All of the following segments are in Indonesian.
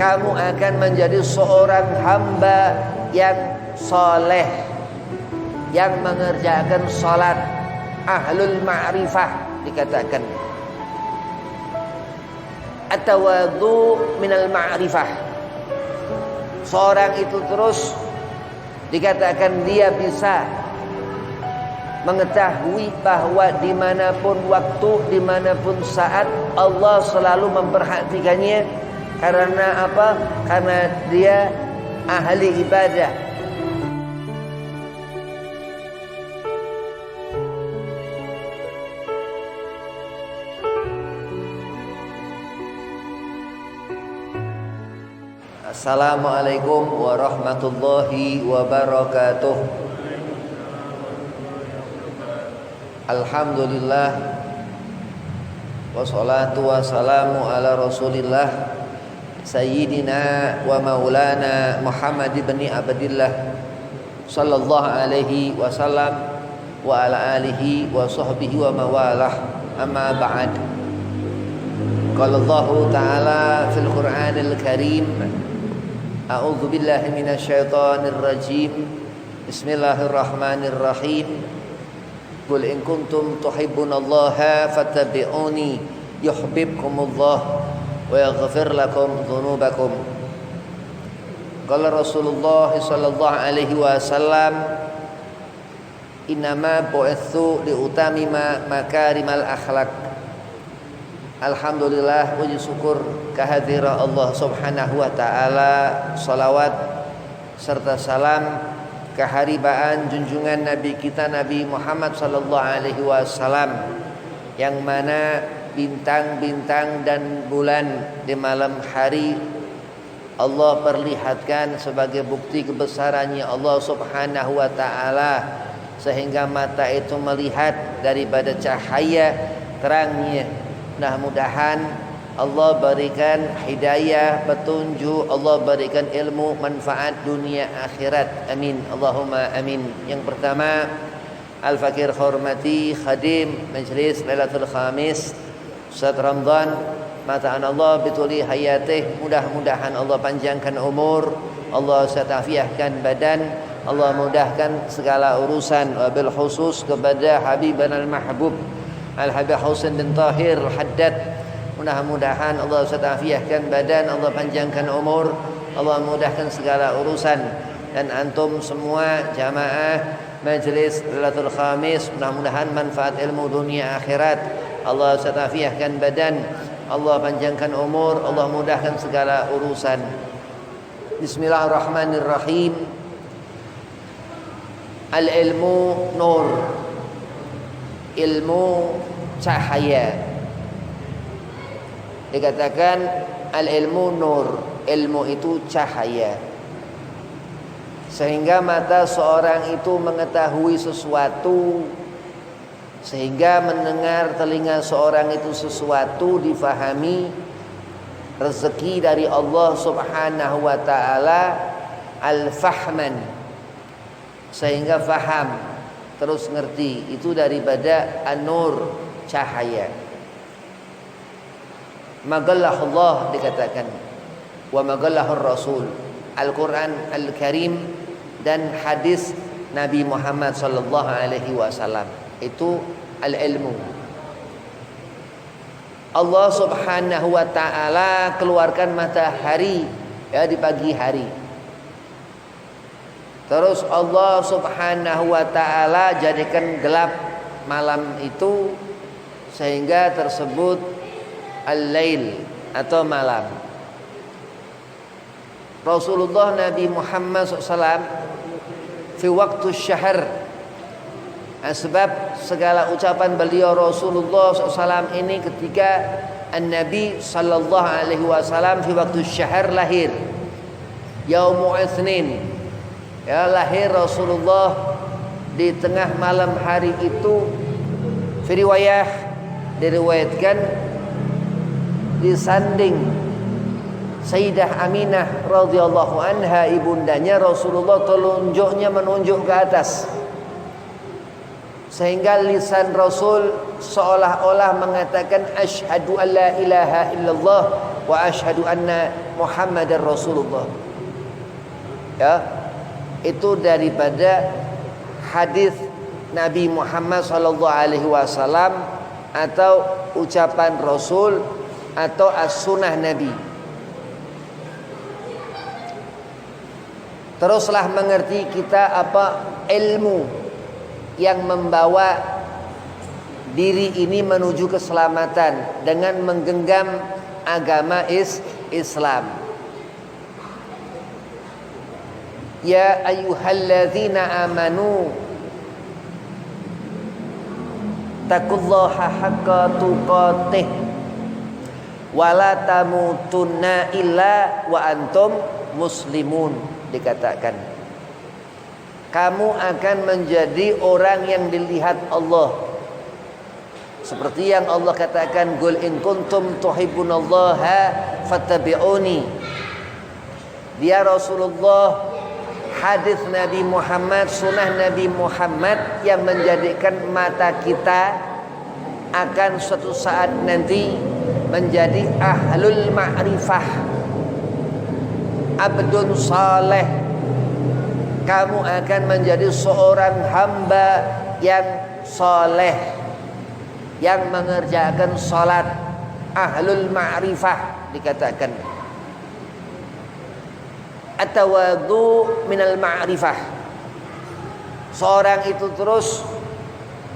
kamu akan menjadi seorang hamba yang soleh, yang mengerjakan salat, ahlul ma'rifah dikatakan. At-tawadhu minal ma'rifah. Seorang itu terus dikatakan dia bisa mengetahui bahwa dimanapun waktu, dimanapun saat Allah selalu memperhatikannya. Karena apa? Karena dia ahli ibadah. Assalamualaikum warahmatullahi wabarakatuh. Alhamdulillah, wassalatu wassalamu ala rasulillah Sayyidina wa maulana Muhammad ibn Abdillah sallallahu alaihi wasallam wa ala alihi wa sahbihi wa mawalah. Amma ba'd. Qala Allah Ta'ala fil Qur'anil Karim, a'udzu billahi minasyaitonir rajim. Bismillahirrahmanirrahim. Qul in kuntum tuhibbunallaha fattabi'uni yuhibbukumullah wa yaghfir lakum dzunubakum. Qala Rasulullah sallallahu alaihi wasallam, innama bu'itsu liutamima makarimal akhlaq. Alhamdulillah, puji syukur kehadiran Allah Subhanahu wa taala, salawat serta salam keharibaan junjungan Nabi kita Nabi Muhammad sallallahu alaihi wasallam, yang mana bintang-bintang dan bulan di malam hari Allah perlihatkan sebagai bukti kebesarannya Allah Subhanahu wa taala, sehingga mata itu melihat daripada cahaya terangnya. Mudah-mudahan Allah berikan hidayah, petunjuk, Allah berikan ilmu, manfaat dunia akhirat. Amin, Allahumma amin. Yang pertama, Al-Fakir hormati khadim Majlis Lailatul Khamis Ustaz Ramadan, mataan Allah bituli hayatih. Mudah-mudahan Allah panjangkan umur, Allah satafiahkan badan, Allah mudahkan segala urusan. Wabil khusus kepada Habiban al-Mahbub Al-Habib Husain bin Tahir Al-Haddad, mudah-mudahan Allah satafiahkan badan, Allah panjangkan umur, Allah mudahkan segala urusan. Dan antum semua jamaah Majlis Lailatul Khamis, mudah-mudahan manfaat ilmu dunia akhirat, Allah satafiahkan badan, Allah panjangkan umur, Allah mudahkan segala urusan. Bismillahirrahmanirrahim. Al-ilmu nur, ilmu cahaya. Dikatakan al-ilmu nur, ilmu itu cahaya, sehingga mata seorang itu mengetahui sesuatu, sehingga mendengar telinga seorang itu sesuatu, difahami rezeki dari Allah Subhanahu wa taala, al-fahman, sehingga faham, terus ngerti. Itu daripada an-nur, cahaya. Magallahullah dikatakan, wa magallahur rasul, Al-Quran Al-Karim dan hadis Nabi Muhammad sallallahu alaihi wasallam. Itu al-ilmu. Allah Subhanahu wa taala keluarkan matahari ya di pagi hari. Terus Allah Subhanahu wa taala jadikan gelap malam itu, sehingga tersebut al-lail atau malam. Rasulullah Nabi Muhammad SAW fi waktu syahr, sebab segala ucapan beliau Rasulullah SAW ini ketika An-Nabi sallallahu alaihi wasallam fi waktu syahr lahir, Yaumu Itsnin, ya, lahir Rasulullah di tengah malam hari itu. Fi riwayah diriwayatkan disanding Sayyidah Aminah radhiyallahu anha, ibundanya Rasulullah, telunjuknya menunjuk ke atas, sehingga lisan Rasul seolah-olah mengatakan asyhadu an la ilaha illallah wa asyhadu anna Muhammadar Rasulullah. Ya, itu daripada hadis Nabi Muhammad sallallahu alaihi wasallam atau ucapan Rasul atau as-sunnah Nabi. Teruslah mengerti kita apa ilmu yang membawa diri ini menuju keselamatan dengan menggenggam agama Islam. Ya ayyuhalladzina amanu taqullaha haqqa tuqatih wa la tamutunna illa wa antum muslimun. Dikatakan kamu akan menjadi orang yang dilihat Allah, seperti yang Allah katakan, qul in kuntum tuhibbunallaha fattabi'uni. Dia Rasulullah, hadis Nabi Muhammad, sunnah Nabi Muhammad yang menjadikan mata kita akan suatu saat nanti menjadi ahlul ma'rifah, abdun saleh. Kamu akan menjadi seorang hamba yang saleh, yang mengerjakan salat, ahlul ma'rifah. Dikatakan at-tawadhu minal ma'rifah. Seorang itu terus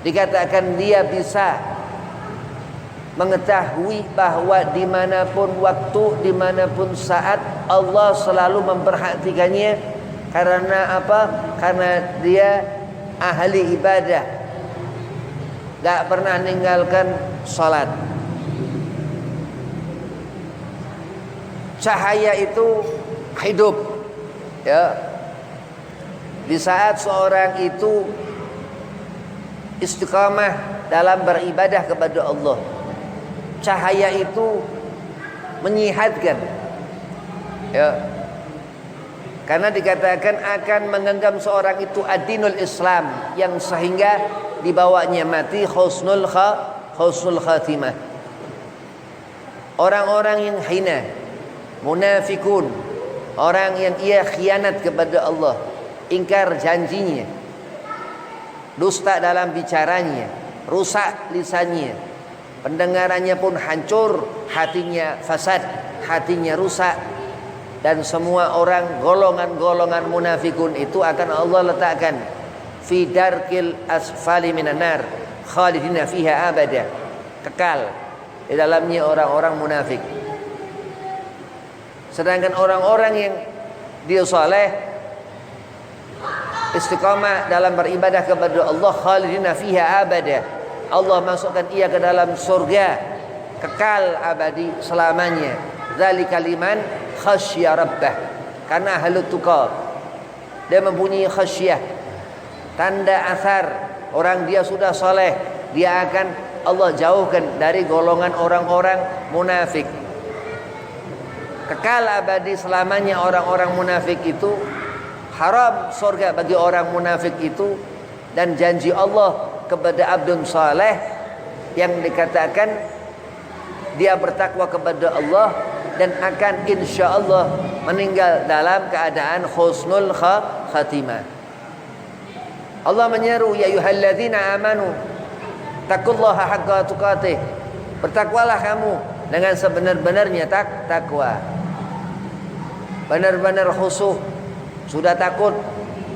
dikatakan dia bisa mengetahui bahwa dimanapun waktu, dimanapun saat Allah selalu memperhatikannya. Karena apa? Karena dia ahli ibadah, gak pernah meninggalkan salat. Cahaya itu hidup, ya. Di saat seorang itu istiqamah dalam beribadah kepada Allah, cahaya itu menyihatkan, ya. Karena dikatakan akan menggenggam seorang itu ad-dinul Islam, yang sehingga dibawanya mati husnul khatimah. Orang-orang yang hina, munafikun, orang yang ia khianat kepada Allah, ingkar janjinya, dusta dalam bicaranya, rusak lisannya, pendengarannya pun hancur, hatinya fasad, hatinya rusak. Dan semua orang golongan-golongan munafikun itu akan Allah letakkan fi darkil asfali minan nar khalidina fiha abada, kekal di dalamnya orang-orang munafik. Sedangkan orang-orang yang dia saleh, istiqamah dalam beribadah kepada Allah, khalidina fiha abada, Allah masukkan ia ke dalam surga, kekal abadi selamanya. Dzalika liman khasyya rabbah. Karena ahlut tuqa, dia mempunyai khasyah, tanda asar orang dia sudah saleh, dia akan Allah jauhkan dari golongan orang-orang munafik. Kekal abadi selamanya orang-orang munafik itu, haram surga bagi orang munafik itu. Dan janji Allah kepada abdun saleh yang dikatakan dia bertakwa kepada Allah dan akan insya Allah meninggal dalam keadaan husnul khatimah. Allah menyeru, ya ayyuhalladzina amanu taqullaha haqqa tuqatih. Bertakwalah kamu dengan sebenar-benarnya takwa. Benar-benar khusyuk, sudah takut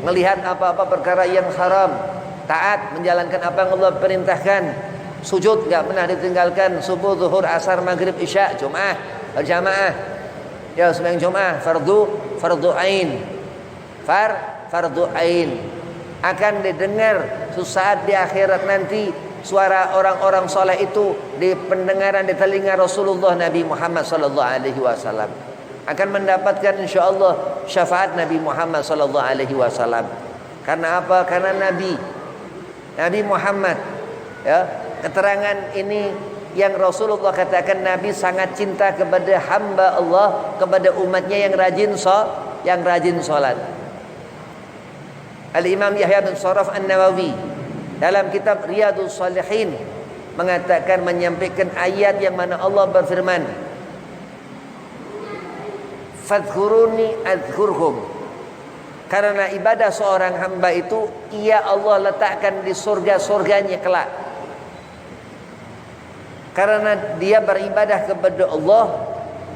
melihat apa-apa perkara yang haram, taat menjalankan apa yang Allah perintahkan, sujud enggak pernah ditinggalkan, subuh, zuhur, asar, maghrib, isya, Jumat berjamaah. Ya, sembahyang Jumat fardu ain. Fardu ain. Akan didengar suatu di akhirat nanti suara orang-orang soleh itu di pendengaran, di telinga Rasulullah Nabi Muhammad sallallahu alaihi wasallam. Akan mendapatkan insyaallah syafaat Nabi Muhammad sallallahu alaihi wasallam. Karena apa? Karena Nabi Muhammad, ya, keterangan ini yang Rasulullah katakan Nabi sangat cinta kepada hamba Allah, kepada umatnya yang rajin salat. Al-Imam Yahya bin Sharaf An-Nawawi dalam kitab Riyadhus Shalihin mengatakan, menyampaikan ayat yang mana Allah berfirman, fadhkuruni adzkurhum. Karena ibadah seorang hamba itu ia Allah letakkan di surga-surganya kelak. Karena dia beribadah kepada Allah,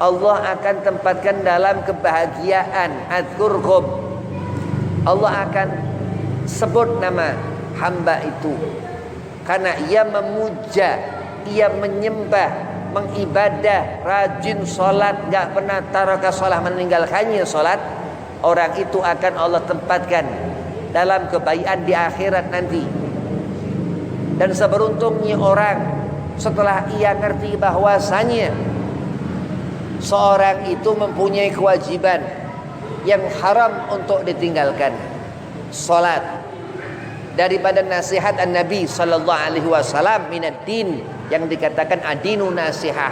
Allah akan tempatkan dalam kebahagiaan. Adzkurhum, Allah akan sebut nama hamba itu karena ia memuja, ia menyembah, mengibadah, rajin solat, gak pernah taraka solat, meninggalkannya solat. Orang itu akan Allah tempatkan dalam kebaikan di akhirat nanti. Dan seberuntungnya orang setelah ia ngerti bahwasanya seorang itu mempunyai kewajiban yang haram untuk ditinggalkan, salat. Daripada nasihat An-Nabi sallallahu alaihi wasallam, minad din, yang dikatakan adinu nasihah.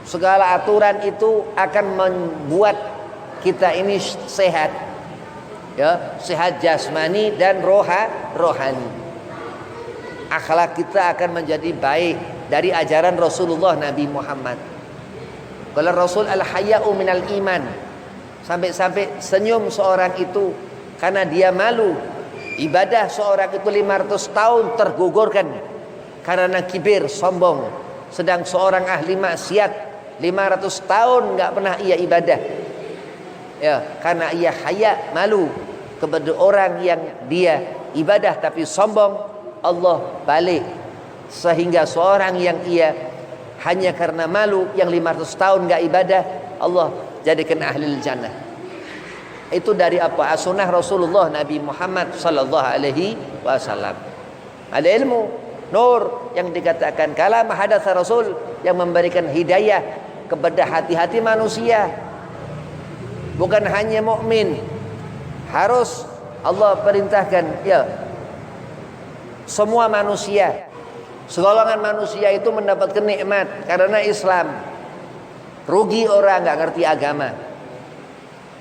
Segala aturan itu akan membuat kita ini sehat, ya, sehat jasmani dan rohani. Akhlak kita akan menjadi baik dari ajaran Rasulullah Nabi Muhammad. Kalau Rasul al-haya'u minal iman, sampai-sampai senyum seorang itu karena dia malu. Ibadah seorang itu 500 tahun tergugurkan karena kibir, sombong. Sedang seorang ahli maksiat 500 tahun gak pernah ia ibadah, ya, karena ia haya, malu kepada orang yang dia ibadah tapi sombong. Allah balik sehingga seorang yang ia hanya karena malu yang 500 tahun gak ibadah, Allah jadikan ahli jannah. Itu dari apa? Sunnah Rasulullah Nabi Muhammad sallallahu alaihi wasallam. Ada ilmu nur yang dikatakan kalam hadatsa Rasul, yang memberikan hidayah kepada hati-hati manusia. Bukan hanya mukmin, harus Allah perintahkan, ya, semua manusia, segolongan manusia itu mendapatkan nikmat karena Islam. Rugi orang nggak ngerti agama,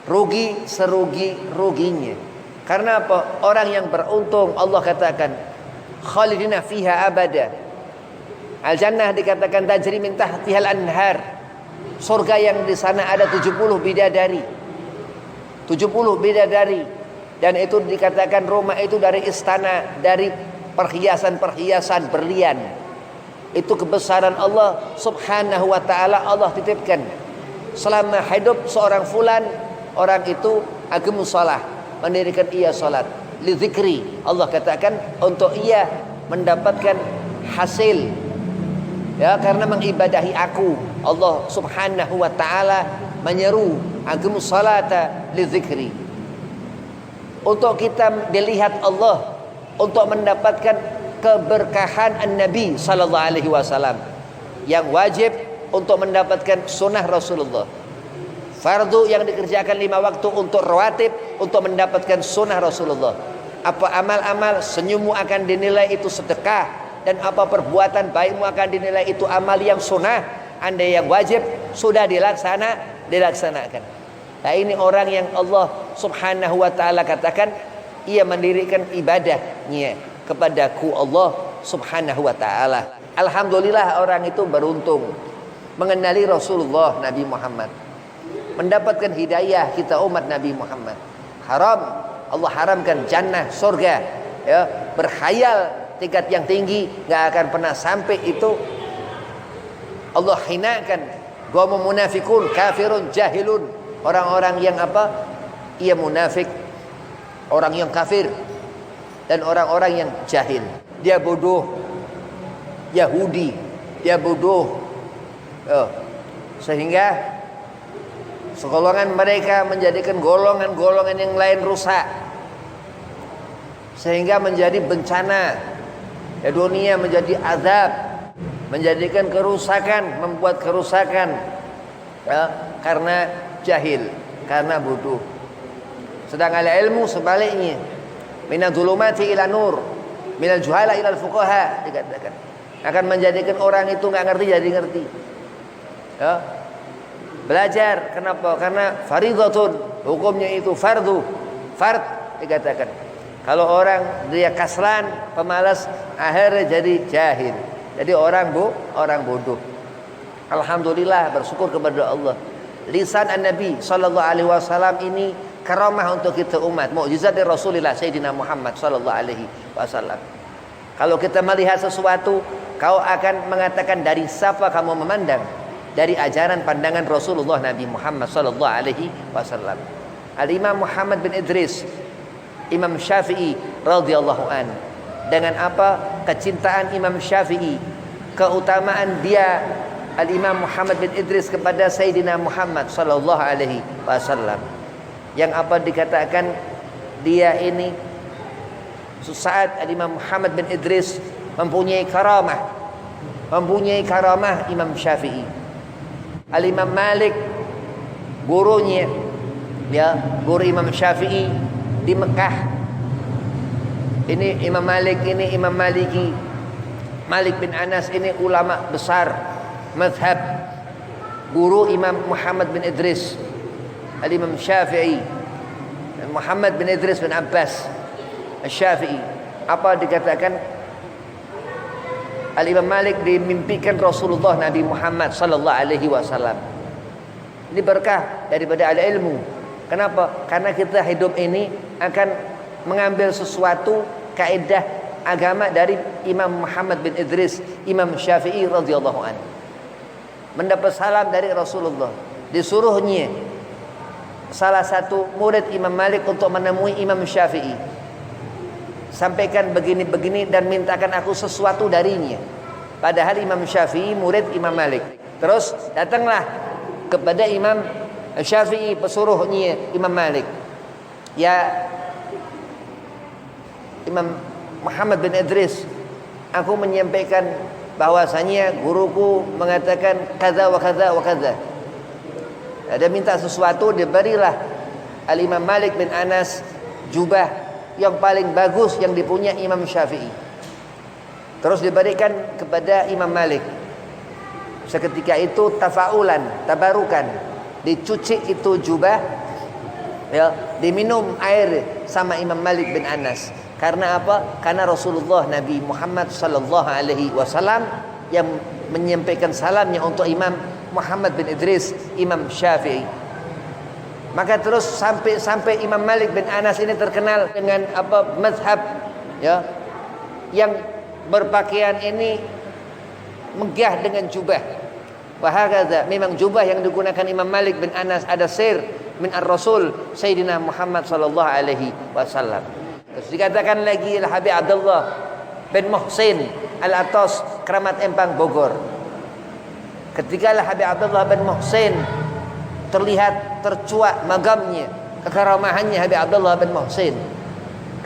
rugi serugi-ruginya. Karena apa? Orang yang beruntung, Allah katakan khalidina fiha abada. Al-jannah dikatakan tajri min tahtihal anhar. Surga yang di sana ada 70 bidadari. 70 bidadari. Dan itu dikatakan rumah itu dari istana, dari perhiasan-perhiasan berlian. Itu kebesaran Allah subhanahu wa ta'ala. Allah titipkan selama hidup seorang fulan, orang itu aqimus shalah, mendirikan ia salat, li dzikri, Allah katakan untuk ia mendapatkan hasil, ya, karena mengibadahi aku. Allah subhanahu wa ta'ala menyeru aqimus salata li dzikri, untuk kita dilihat Allah, untuk mendapatkan keberkahan An-Nabi sallallahu alaihi wasallam. Yang wajib untuk mendapatkan sunnah Rasulullah. Fardu yang dikerjakan 5 waktu untuk rawatib, untuk mendapatkan sunnah Rasulullah. Apa amal-amal senyummu akan dinilai itu sedekah, dan apa perbuatan baikmu akan dinilai itu amal yang sunnah. Andai yang wajib sudah dilaksanakan. Nah, ini orang yang Allah subhanahu wa ta'ala katakan ia mendirikan ibadahnya kepadaku Allah subhanahu wa ta'ala. Alhamdulillah orang itu beruntung mengenali Rasulullah Nabi Muhammad, mendapatkan hidayah kita umat Nabi Muhammad. Haram, Allah haramkan jannah, surga, ya, berkhayal tingkat yang tinggi gak akan pernah sampai itu. Allah hinakan qaum munafikun kafirun jahilun, orang-orang yang apa? Ia munafik, orang yang kafir, dan orang-orang yang jahil. Dia bodoh, Yahudi, dia bodoh, sehingga segolongan mereka menjadikan golongan-golongan yang lain rusak, sehingga menjadi bencana ya, dunia menjadi azab, menjadikan kerusakan, membuat kerusakan, ya, karena jahil, karena bodoh. Sedangkan ilmu sebaliknya, minal zulumati ila nur, minal juhala ila fuqaha, dikatakan akan menjadikan orang itu nggak ngerti jadi ngerti, ya. Belajar, kenapa? Karena fardhatun, hukumnya itu fard dikatakan. Kalau orang dia kaslan, pemalas, akhirnya jadi jahil, jadi orang bodoh. Alhamdulillah, bersyukur kepada Allah. lisan an-Nabi sallallahu alaihi wasallam ini karamah untuk kita umat, mukjizat dari Rasulullah Sayyidina Muhammad sallallahu alaihi wasallam. Kalau kita melihat sesuatu, kau akan mengatakan dari siapa kamu memandang? Dari ajaran pandangan Rasulullah Nabi Muhammad sallallahu alaihi wasallam. Al-Imam Muhammad bin Idris, Imam Syafi'i radhiyallahu an. Dengan apa? Kecintaan Imam Syafi'i, keutamaan dia Al-Imam Muhammad bin Idris kepada Sayyidina Muhammad sallallahu alaihi wasallam. Yang apa dikatakan dia ini sesaat Al-Imam Muhammad bin Idris mempunyai karamah Imam Syafi'i. Al-Imam Malik gurunya, ya, guru Imam Syafi'i di Mekah. Ini Imam Malik, ini Imam Maliki. Malik bin Anas ini ulama besar mazhab, guru Imam Muhammad bin Idris. Al-Imam Syafi'i, Muhammad bin Idris bin Abbas Al-Syafi'i. Apa dikatakan? Al-Imam Malik dimimpikan Rasulullah Nabi Muhammad sallallahu alaihi wasallam. Ini berkah daripada al-ilmu. Kenapa? Karena kita hidup ini akan mengambil sesuatu kaidah agama dari Imam Muhammad bin Idris, Imam Syafi'i radhiyallahu anhu. Mendapat salam dari Rasulullah. Disuruhnya salah satu murid Imam Malik untuk menemui Imam Syafi'i. Sampaikan begini-begini dan mintakan aku sesuatu darinya. Padahal Imam Syafi'i murid Imam Malik. Terus datanglah kepada Imam Syafi'i, pesuruhnya Imam Malik. Ya Imam Muhammad bin Idris, aku menyampaikan bahwasanya guruku mengatakan kaza wa kaza wa kaza. Dia minta sesuatu, diberilah Al-Imam Malik bin Anas jubah yang paling bagus yang dipunya Imam Syafi'i. Terus diberikan kepada Imam Malik. Seketika itu tafaulan, tabarukan, dicuci itu jubah, ya, diminum air sama Imam Malik bin Anas. Karena apa? Karena Rasulullah Nabi Muhammad sallallahu alaihi wasallam yang menyampaikan salamnya untuk Imam Muhammad bin Idris, Imam Syafi'i. Maka terus sampai Imam Malik bin Anas ini terkenal dengan apa? Mazhab, ya, yang berpakaian ini megah dengan jubah. Wahakadha, memang jubah yang digunakan Imam Malik bin Anas ada sir min ar-Rasul Sayyidina Muhammad sallallahu alaihi wasallam. Terus dikatakan lagi Habib Abdullah bin Muhsin Al-Atas, Keramat Empang, Bogor. Ketika Habib Abdullah bin Muhsin terlihat tercuat magamnya, kekaramahannya Habib Abdullah bin Muhsin.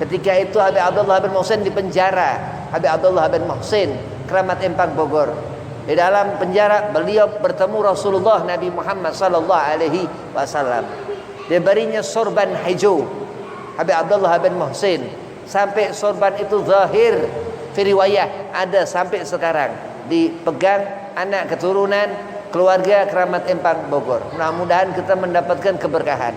Ketika itu Habib Abdullah bin Muhsin di penjara. Habib Abdullah bin Muhsin, Keramat Empang, Bogor. Di dalam penjara beliau bertemu Rasulullah Nabi Muhammad sallallahu alaihi wasallam. Diberinya sorban hijau Habib Abdullah bin Muhsin, sampai sorban itu zahir fi riwayah ada sampai sekarang dipegang anak keturunan keluarga Keramat Empang, Bogor. Mudah-mudahan kita mendapatkan keberkahan.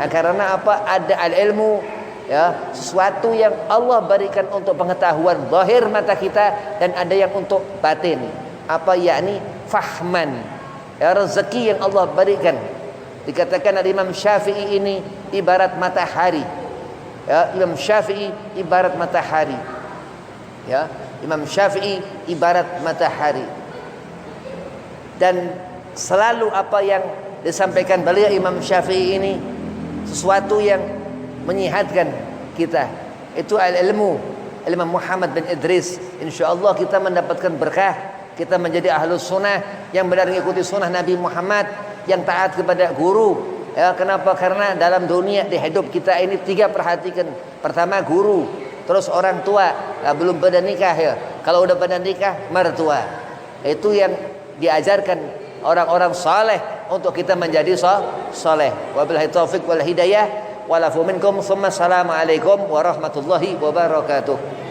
Nah, karena apa? Ada al-ilmu, ya, sesuatu yang Allah berikan untuk pengetahuan zahir mata kita, dan ada yang untuk batin. Apa? Yakni fahman, ya, rezeki yang Allah berikan. Dikatakan Imam Syafi'i ini ibarat matahari. Ya, Imam Syafi'i ibarat matahari. Ya, Imam Syafi'i ibarat matahari. Dan selalu apa yang disampaikan beliau Imam Syafi'i ini sesuatu yang menyehatkan kita. Itu al-ilmu. Imam Muhammad bin Idris, insyaallah kita mendapatkan berkah. Kita menjadi ahlus sunnah yang benar mengikuti sunnah Nabi Muhammad, yang taat kepada guru. Ya, kenapa? Karena dalam dunia di hidup kita ini 3 perhatikan. Pertama guru, terus orang tua, belum pada nikah, ya. Kalau udah pada nikah, mertua. Itu yang diajarkan orang-orang saleh untuk kita menjadi saleh. Wabillahi taufiq wal hidayah. Walafu minkum. Assalamualaikum warahmatullahi wabarakatuh.